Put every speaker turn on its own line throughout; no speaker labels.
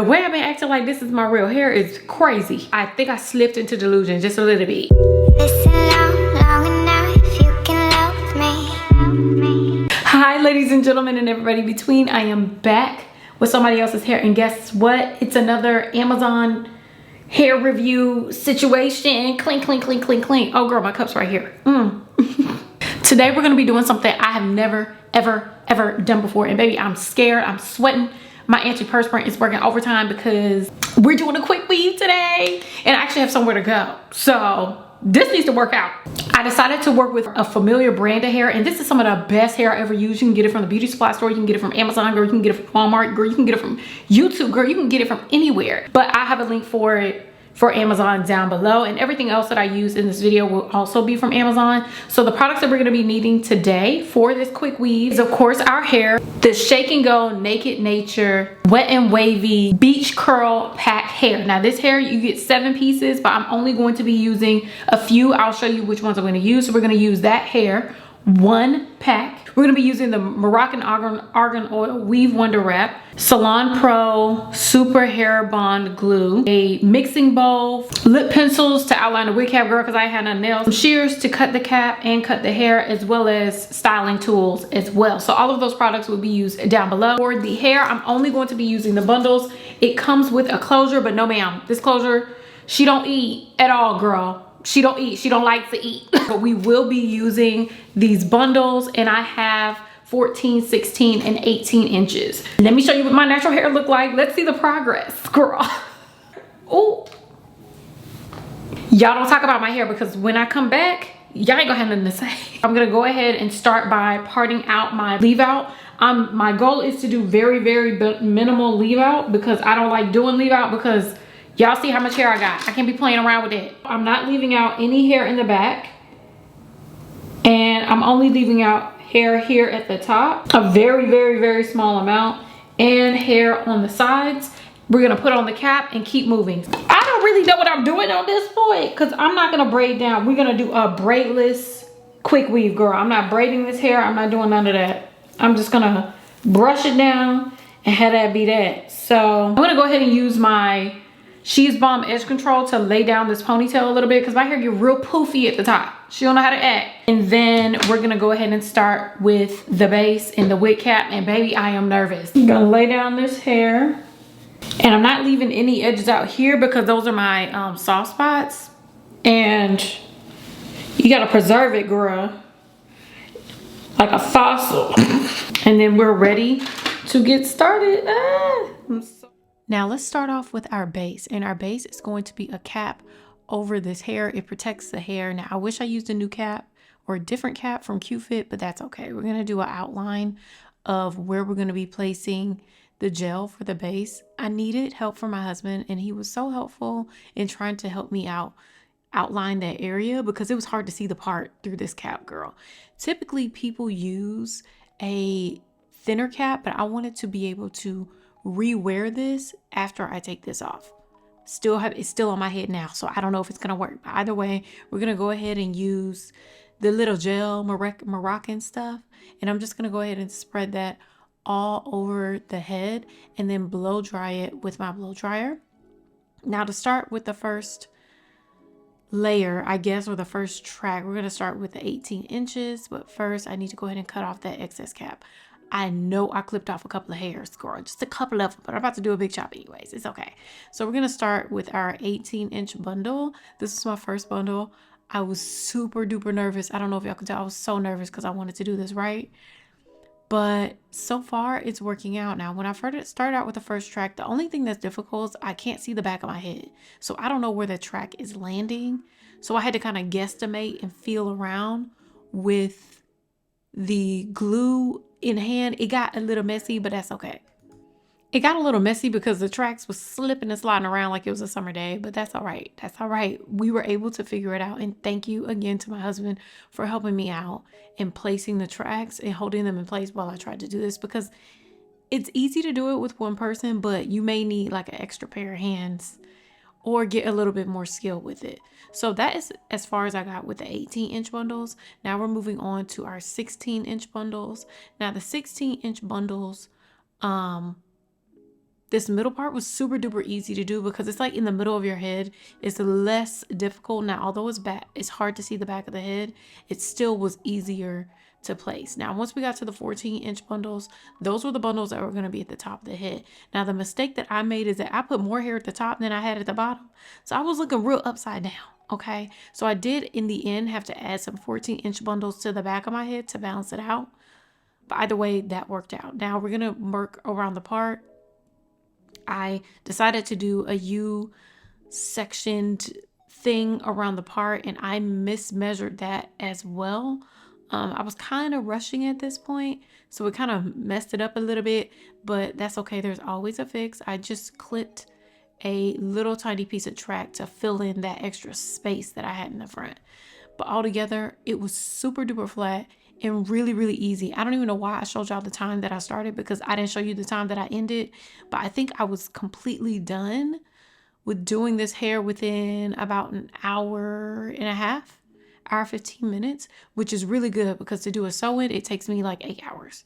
The way I've been acting like this is my real hair is crazy. I think I slipped into delusion just a little bit.
Listen long enough, you can love me.
Hi ladies and gentlemen and everybody between. I am back with somebody else's hair, and guess what? It's another Amazon hair review situation. Clink, clink, clink, clink, clink. Oh girl, my cup's right here. Today we're gonna be doing something I have never, ever done before. And baby, I'm scared, I'm sweating. My antiperspirant is working overtime because we're doing a quick weave today. And I actually have somewhere to go. So this needs to work out. I decided to work with a familiar brand of hair, and this is some of the best hair I ever used. You can get it from the beauty supply store, you can get it from Amazon, girl, you can get it from Walmart, girl, you can get it from YouTube, girl, you can get it from anywhere. But I have a link for it for Amazon down below, and everything else that I use in this video will also be from Amazon. So the products that we're going to be needing today for this quick weave is of course our hair, the Shake and Go Naked Nature Wet and Wavy Beach Curl Pack hair. Now this hair, you get 7 pieces, but I'm only going to be using a few. I'll show you which ones I'm going to use. So we're going to use that hair, 1 pack. We're going to be using the Moroccan Argan Oil Weave Wonder Wrap, Salon Pro Super Hair Bond Glue, a mixing bowl, lip pencils to outline the wig cap, girl, because I had no nails, some shears to cut the cap and cut the hair, as well as styling tools as well. So all of those products will be used down below. For the hair, I'm only going to be using the bundles. It comes with a closure, but no ma'am, this closure, she don't eat at all, girl. She don't eat, she don't like to eat. But we will be using these bundles, and I have 14, 16, and 18 inches. Let me show you what my natural hair look like. Let's see the progress, girl. Oh, y'all don't talk about my hair, because when I come back, y'all ain't gonna have nothing to say. I'm gonna go ahead and start by parting out my leave out. My goal is to do very minimal leave out, because I don't like doing leave out, because y'all see how much hair I got. I can't be playing around with it. I'm not leaving out any hair in the back. And I'm only leaving out hair here at the top. A very small amount. And hair on the sides. We're gonna put on the cap and keep moving. I don't really know what I'm doing on this point, because I'm not gonna braid down. We're gonna do a braidless quick weave, girl. I'm not braiding this hair. I'm not doing none of that. I'm just gonna brush it down and have that be that. So I'm gonna go ahead and use my She's Balm Edge Control to lay down this ponytail a little bit, because my hair get real poofy at the top. She don't know how to act. And then we're gonna go ahead and start with the base and the wig cap. And baby, I am nervous. I'm gonna lay down this hair. And I'm not leaving any edges out here, because those are my soft spots. And you gotta preserve it, girl. Like a fossil. And then we're ready to get started. Now let's start off with our base, and our base is going to be a cap over this hair. It protects the hair. Now I wish I used a new cap or a different cap from Q-Fit, but that's okay. We're gonna do an outline of where we're gonna be placing the gel for the base. I needed help from my husband, and he was so helpful in trying to help me outline that area, because it was hard to see the part through this cap, girl. Typically people use a thinner cap, but I wanted to be able to rewear this after I take this off. It's still on my head now, so I don't know if it's gonna work, but either way, we're gonna go ahead and use the little gel Moroccan stuff, and I'm just gonna go ahead and spread that all over the head and then blow dry it with my blow dryer. Now to start with the first layer, I guess, or the first track, we're gonna start with the 18 inches, but first I need to go ahead and cut off that excess cap. I know I clipped off a couple of hairs, girl, just a couple of them, but I'm about to do a big chop anyways. It's okay. So we're gonna start with our 18-inch bundle. This is my first bundle. I was super duper nervous. I don't know if y'all can tell. I was so nervous because I wanted to do this right. But so far it's working out. Now, when I first started out with the first track, the only thing that's difficult is I can't see the back of my head. So I don't know where the track is landing. So I had to kind of guesstimate and feel around with the glue in hand. It got a little messy, but that's okay. It got a little messy because the tracks was slipping and sliding around like it was a summer day, but that's all right. That's all right. We were able to figure it out. And thank you again to my husband for helping me out in placing the tracks and holding them in place while I tried to do this, because it's easy to do it with one person, but you may need like an extra pair of hands or get a little bit more skill with it. So that is as far as I got with the 18-inch bundles. Now we're moving on to our 16-inch bundles. Now the 16-inch bundles, This middle part was super duper easy to do because it's like in the middle of your head. It's less difficult. Now, although it's hard to see the back of the head, it still was easier to place. Now, once we got to the 14-inch bundles, those were the bundles that were going to be at the top of the head. Now, the mistake that I made is that I put more hair at the top than I had at the bottom. So I was looking real upside down. Okay. So I did in the end have to add some 14-inch bundles to the back of my head to balance it out. But either way, that worked out. Now we're going to work around the part. I decided to do a U sectioned thing around the part, and I mismeasured that as well. I was kind of rushing at this point, so it kind of messed it up a little bit, but that's okay. There's always a fix. I just clipped a little tiny piece of track to fill in that extra space that I had in the front. But altogether, it was super duper flat and really, really easy. I don't even know why I showed y'all the time that I started, because I didn't show you the time that I ended. But I think I was completely done with doing this hair within about an hour and a half, hour 15 minutes, which is really good because to do a sew-in, it takes me like 8 hours.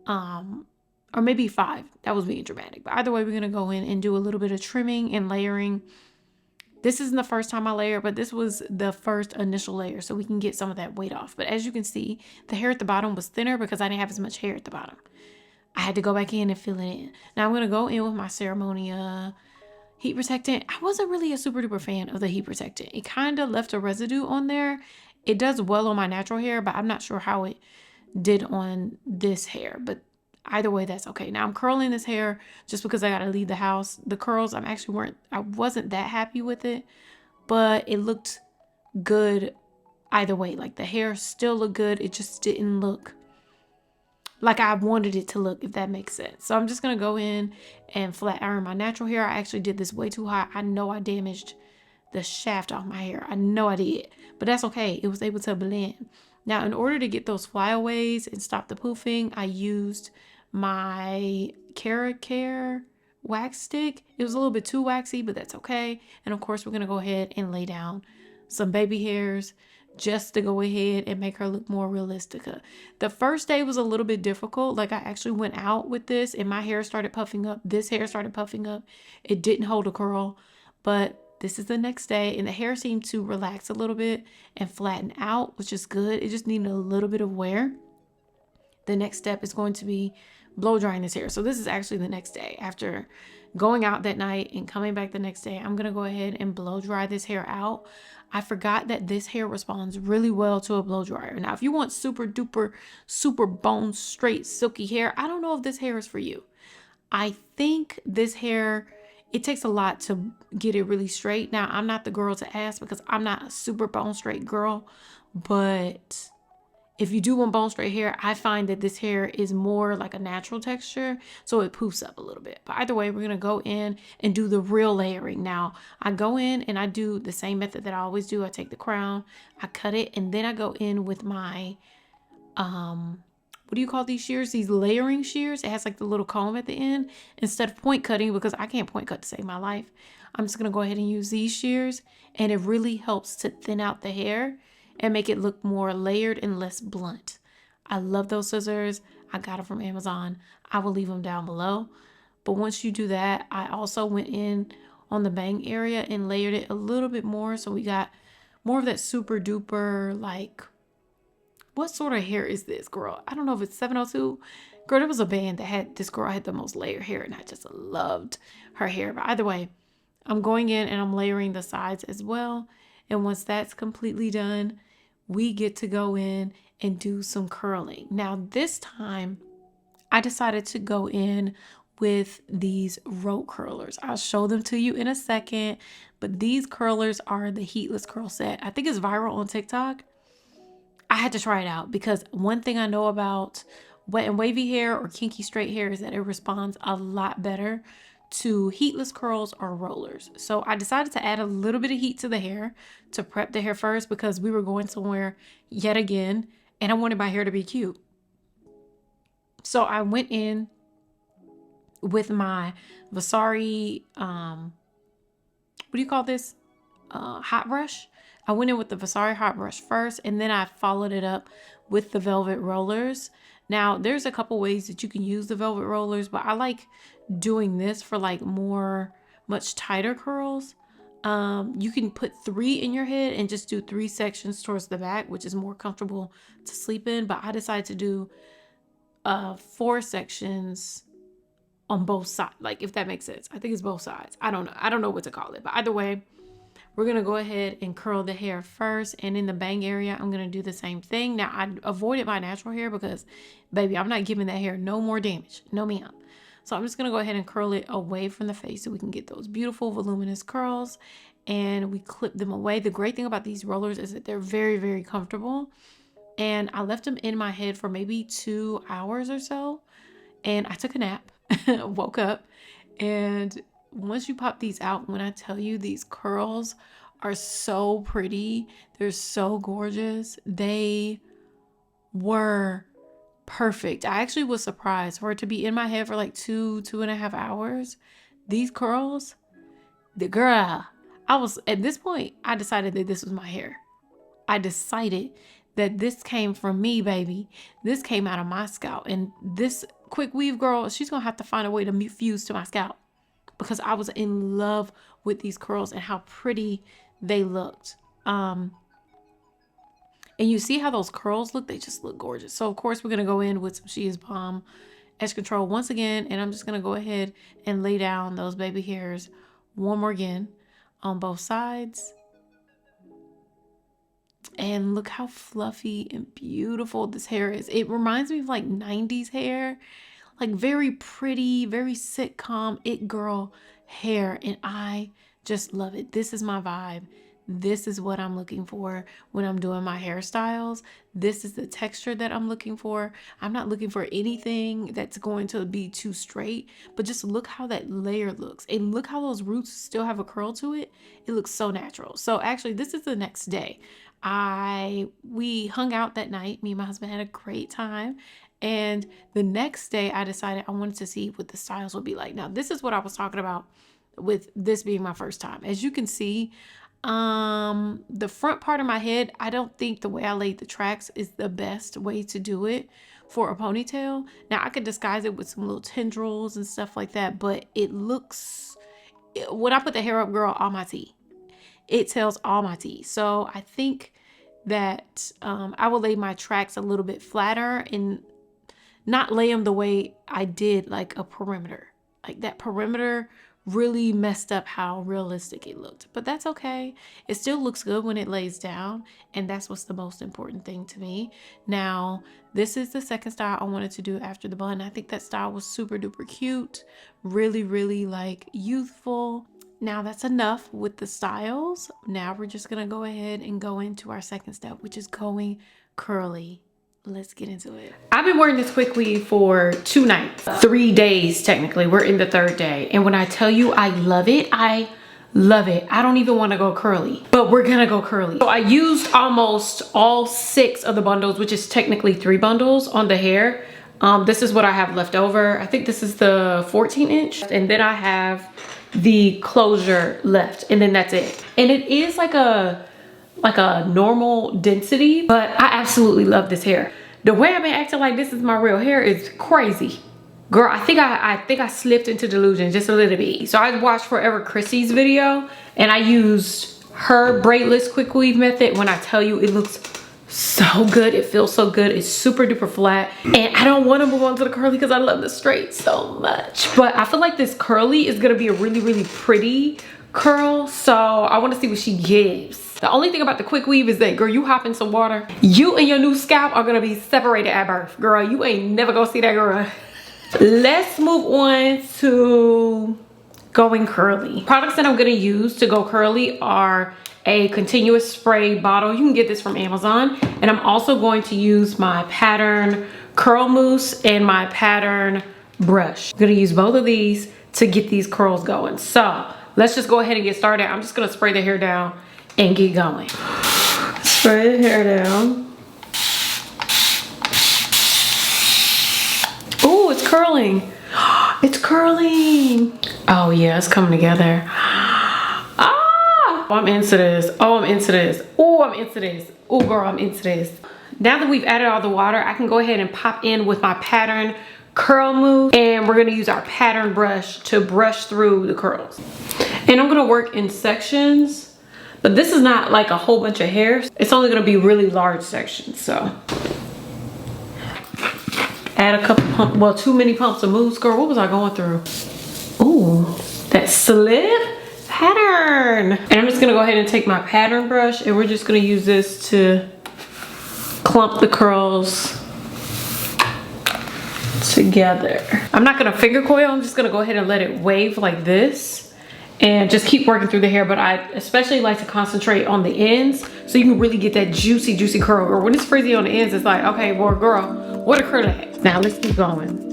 Or maybe 5. That was being dramatic. But either way, we're going to go in and do a little bit of trimming and layering. This isn't the first time I layered, but this was the first initial layer, so we can get some of that weight off. But as you can see, the hair at the bottom was thinner because I didn't have as much hair at the bottom. I had to go back in and fill it in. Now I'm going to go in with my Ceremonia heat protectant. I wasn't really a super duper fan of the heat protectant. It kind of left a residue on there. It does well on my natural hair, but I'm not sure how it did on this hair. But either way, that's okay. Now I'm curling this hair just because I got to leave the house. The curls, I wasn't that happy with it, but it looked good either way. Like the hair still looked good. It just didn't look like I wanted it to look, if that makes sense. So I'm just going to go in and flat iron my natural hair. I actually did this way too hot. I know I damaged the shaft off my hair. I know I did, but that's okay. It was able to blend. Now, in order to get those flyaways and stop the poofing, I used my Care wax stick. It was a little bit too waxy, but that's okay. And of course, we're going to go ahead and lay down some baby hairs just to go ahead and make her look more realistic. The first day was a little bit difficult. Like I actually went out with this and my hair started puffing up. This hair started puffing up. It didn't hold a curl, but this is the next day and the hair seemed to relax a little bit and flatten out, which is good. It just needed a little bit of wear. The next step is going to be blow drying this hair. So this is actually the next day. After going out that night and coming back the next day, I'm going to go ahead and blow dry this hair out. I forgot that this hair responds really well to a blow dryer. Now, if you want super duper, super bone straight, silky hair, I don't know if this hair is for you. I think this hair, it takes a lot to get it really straight. Now, I'm not the girl to ask because I'm not a super bone straight girl, but if you do want bone straight hair, I find that this hair is more like a natural texture, so it poofs up a little bit. But either way, we're going to go in and do the real layering. Now, I go in and I do the same method that I always do. I take the crown, I cut it, and then I go in with my, what do you call these shears? These layering shears. It has like the little comb at the end. Instead of point cutting, because I can't point cut to save my life, I'm just going to go ahead and use these shears, and it really helps to thin out the hair and make it look more layered and less blunt. I love those scissors. I got them from Amazon. I will leave them down below. But once you do that, I also went in on the bang area and layered it a little bit more. So we got more of that super duper, like, what sort of hair is this, girl? I don't know if it's 702. Girl, there was a band that had, this girl had the most layered hair and I just loved her hair. But either way, I'm going in and I'm layering the sides as well. And once that's completely done, we get to go in and do some curling. Now, this time, I decided to go in with these rope curlers. I'll show them to you in a second, but these curlers are the heatless curl set. I think it's viral on TikTok. I had to try it out because one thing I know about wet and wavy hair or kinky straight hair is that it responds a lot better to heatless curls or rollers. So I decided to add a little bit of heat to the hair to prep the hair first because we were going somewhere yet again and I wanted my hair to be cute. So I went in with my Vasari, what do you call this? Hot brush. I went in with the Vasari hot brush first and then I followed it up with the velvet rollers. Now, there's a couple ways that you can use the velvet rollers, but I like doing this for like much tighter curls, you can put 3 in your head and just do 3 sections towards the back, which is more comfortable to sleep in. But I decided to do 4 sections on both sides, like, if that makes sense. I think it's both sides. I don't know what to call it, but either way, we're gonna go ahead and curl the hair first, and in the bang area I'm gonna do the same thing. Now, I avoided my natural hair because, baby, I'm not giving that hair no more damage, no ma'am. So I'm just gonna go ahead and curl it away from the face so we can get those beautiful voluminous curls, and we clip them away. The great thing about these rollers is that they're very, very comfortable, and I left them in my head for maybe 2 hours or so, and I took a nap. Woke up, and once you pop these out, when I tell you, these curls are so pretty, they're so gorgeous. They were perfect. I actually was surprised for it to be in my head for like 2.5 hours. These curls, the girl, I was, at this point, I decided that this was my hair. I decided that this came from me, baby. This came out of my scalp, and this quick weave girl, she's gonna have to find a way to fuse to my scalp, because I was in love with these curls and how pretty they looked. And you see how those curls look? They just look gorgeous. So of course we're gonna go in with some She Is Bomb Edge Control once again, and I'm just gonna go ahead and lay down those baby hairs one more again on both sides. And look how fluffy and beautiful this hair is. It reminds me of like 90s hair, like very pretty, very sitcom, it girl hair. And I just love it. This is my vibe. This is what I'm looking for when I'm doing my hairstyles. This is the texture that I'm looking for. I'm not looking for anything that's going to be too straight, but just look how that layer looks. And look how those roots still have a curl to it. It looks so natural. So actually, this is the next day. We hung out that night. Me and my husband had a great time. And the next day I decided I wanted to see what the styles would be like. Now, this is what I was talking about with this being my first time. As you can see, the front part of my head, I don't think the way I laid the tracks is the best way to do it for a ponytail. Now, I could disguise it with some little tendrils and stuff like that, but it looks, when I put the hair up, girl, all my tea. It tells all my tea. So I think that I will lay my tracks a little bit flatter and not lay them the way I did like a perimeter. Like that perimeter really messed up how realistic it looked, but that's okay. It still looks good when it lays down, and that's what's the most important thing to me. Now, this is the second style I wanted to do after the bun. I think that style was super duper cute, really, really like youthful. Now that's enough with the styles. Now we're just gonna go ahead and go into our second step, which is going curly. Let's get into it. I've been wearing this quick weave for 2 nights, 3 days technically. We're in the 3rd day. And when I tell you I love it, I love it. I don't even want to go curly, but we're gonna go curly. So I used almost all 6 of the bundles, which is technically 3 bundles on the hair. This is what I have left over. I think this is the 14 inch. And then I have the closure left, and then that's it. And it is like a normal density, but I absolutely love this hair. The way I've been acting like this is my real hair is crazy. Girl, I think I slipped into delusion just a little bit. So I watched Forever Chrissy's video, and I used her braidless quick weave method. When I tell you, it looks so good, it feels so good, it's super duper flat. And I don't want to move on to the curly because I love the straight so much, but I feel like this curly is gonna be a really, really pretty curl, so I want to see what she gives. The only thing about the quick weave is that, girl, you hop in some water, you and your new scalp are gonna be separated at birth. Girl, you ain't never gonna see that girl. Let's move on to going curly. Products that I'm gonna use to go curly are a continuous spray bottle. You can get this from Amazon. And I'm also going to use my Pattern curl mousse and my Pattern brush. I'm gonna use both of these to get these curls going. So let's just go ahead and get started. I'm just gonna spray the hair down and get going. Spray the hair down. Oh, it's curling. It's curling. Oh yeah, it's coming together. Oh, I'm into this. Oh, I'm into this. Oh, I'm into this. Oh, girl, I'm into this. Now that we've added all the water, I can go ahead and pop in with my Pattern curl mousse, and we're gonna use our pattern brush to brush through the curls. And I'm gonna work in sections, but this is not like a whole bunch of hairs. It's only gonna be really large sections, so. Add a couple pumps, well, too many pumps of mousse. Girl, what was I going through? Ooh, that slip pattern. And I'm just gonna go ahead and take my pattern brush, and we're just gonna use this to clump the curls together. I'm not gonna finger coil, I'm just gonna go ahead and let it wave like this and just keep working through the hair. But I especially like to concentrate on the ends so you can really get that juicy curl. Or when it's frizzy on the ends, it's like, okay, well, girl, what a curl at? Now let's keep going.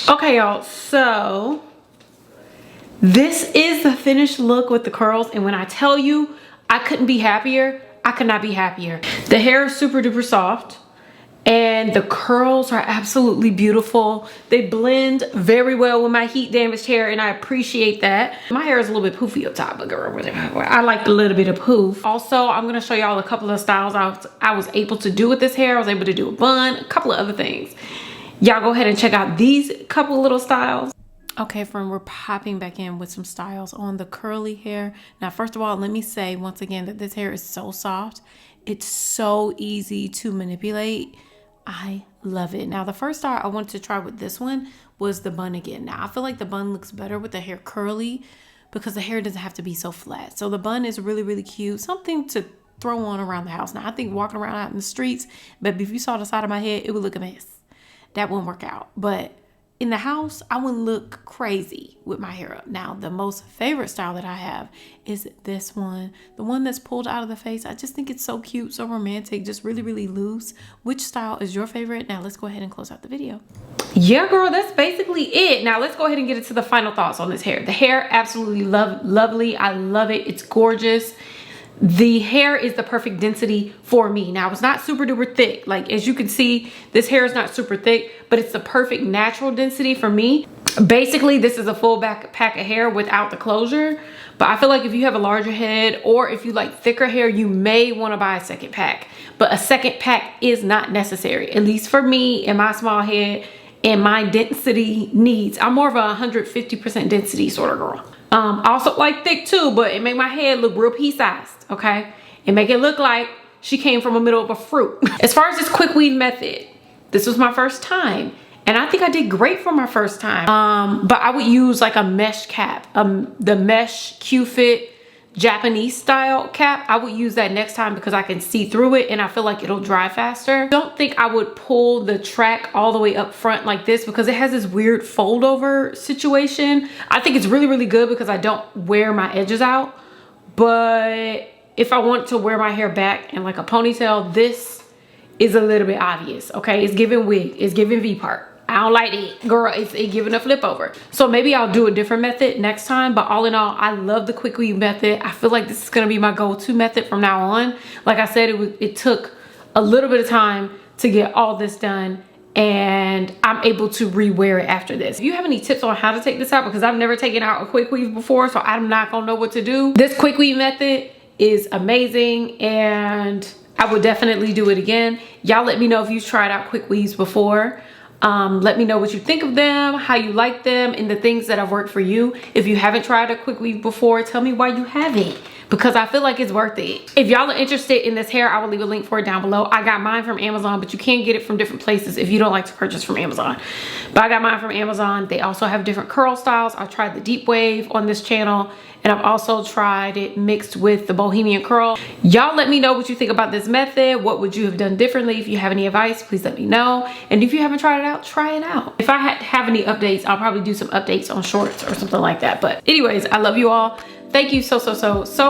Okay, y'all, so this is the finished look with the curls, and when I tell you I couldn't be happier, I could not be happier. The hair is super duper soft and the curls are absolutely beautiful. They blend very well with my heat damaged hair, and I appreciate that. My hair is a little bit poofy up top, but girl, I like a little bit of poof. Also, I'm gonna show y'all a couple of styles I was able to do with this hair. I was able to do a bun, a couple of other things. Y'all go ahead and check out these couple little styles. Okay, friend, we're popping back in with some styles on the curly hair. Now, first of all, let me say once again that this hair is so soft. It's so easy to manipulate. I love it. Now, the first style I wanted to try with this one was the bun again. Now, I feel like the bun looks better with the hair curly because the hair doesn't have to be so flat. So the bun is really, really cute. Something to throw on around the house. Now, I think walking around out in the streets, but if you saw the side of my head, it would look a mess. That wouldn't work out. But in the house, I wouldn't look crazy with my hair up. Now, the most favorite style that I have is this one. The one that's pulled out of the face. I just think it's so cute, so romantic, just really, really loose. Which style is your favorite? Now, let's go ahead and close out the video. Yeah, girl, that's basically it. Now, let's go ahead and get into the final thoughts on this hair. The hair, absolutely lovely. I love it. It's gorgeous. The hair is the perfect density for me. Now, it's not super duper thick. Like, as you can see, this hair is not super thick, but it's the perfect natural density for me. Basically, this is a full back pack of hair without the closure. But I feel like if you have a larger head or if you like thicker hair, you may want to buy a second pack. But a second pack is not necessary, at least for me and my small head and my density needs. I'm more of a 150% density sort of girl. I also like thick too, but it make my head look real pea-sized, okay? It make it look like she came from the middle of a fruit. As far as this quick weave method, this was my first time. And I think I did great for my first time. But I would use like a mesh cap, the mesh Q-fit Japanese style cap. I would use that next time because I can see through it and I feel like it'll dry faster. Don't think I would pull the track all the way up front like this because it has this weird fold over situation. I think it's really, really good because I don't wear my edges out. But if I want to wear my hair back in like a ponytail, this is a little bit obvious, okay? It's giving wig, it's giving V-part. I don't like it, girl. It's giving a flip over. So maybe I'll do a different method next time. But all in all, I love the quick weave method. I feel like this is gonna be my go-to method from now on. Like I said, it took a little bit of time to get all this done, and I'm able to rewear it after this. If you have any tips on how to take this out, because I've never taken out a quick weave before, so I'm not gonna know what to do. This quick weave method is amazing, and I would definitely do it again. Y'all let me know if you've tried out quick weaves before. Let me know what you think of them, how you like them, and the things that have worked for you. If you haven't tried a quick weave before, tell me why you haven't, because I feel like it's worth it. If y'all are interested in this hair, I will leave a link for it down below. I got mine from Amazon, but you can get it from different places if you don't like to purchase from Amazon. But I got mine from Amazon. They also have different curl styles. I tried the deep wave on this channel, and I've also tried it mixed with the bohemian curl. Y'all let me know what you think about this method. What would you have done differently? If you have any advice, please let me know. And if you haven't tried it out, try it out. If I have any updates, I'll probably do some updates on shorts or something like that. But anyways, I love you all. Thank you so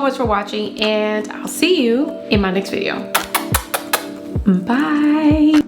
much for watching, and I'll see you in my next video. Bye.